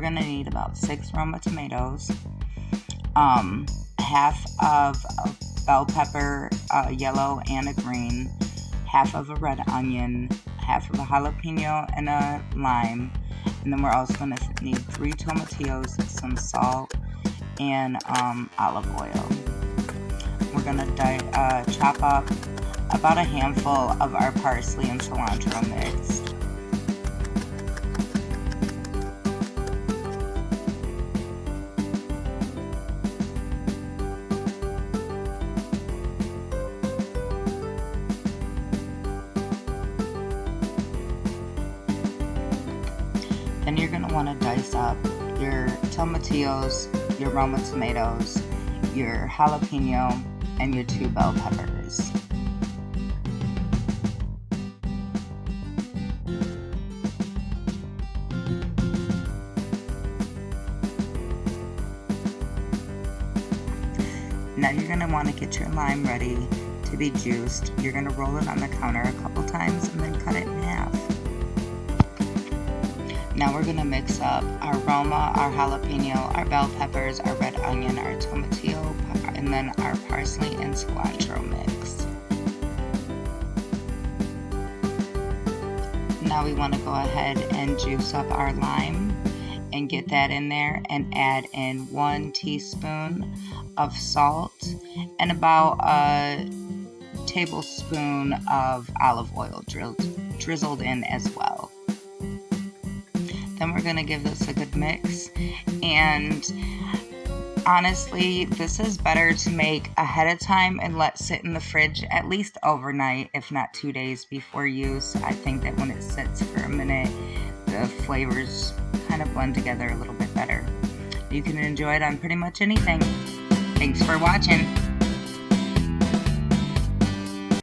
going to need about 6 Roma tomatoes, half of a bell pepper, yellow and a green, half of a red onion, half of a jalapeno, and a lime. And then we're also going to need 3 tomatillos, some salt, and olive oil. We're going to chop up about a handful of our parsley and cilantro mix. Then you're going to want to dice up your tomatillos, your Roma tomatoes, your jalapeno, and your 2 bell peppers. Now you're going to want to get your lime ready to be juiced. You're going to roll it on the counter a couple times and then cut it in half. Now we're going to mix up our Roma, our jalapeno, our bell peppers, our red onion, our tomatillo, and then our parsley and cilantro mix. Now we want to go ahead and juice up our lime and get that in there and add in 1 teaspoon of salt and about a tablespoon of olive oil drizzled in as well. Then we're going to give this a good mix, and honestly, this is better to make ahead of time and let sit in the fridge at least overnight, if not 2 days before use. I think that when it sits for a minute, the flavors kind of blend together a little bit better. You can enjoy it on pretty much anything. Thanks for watching.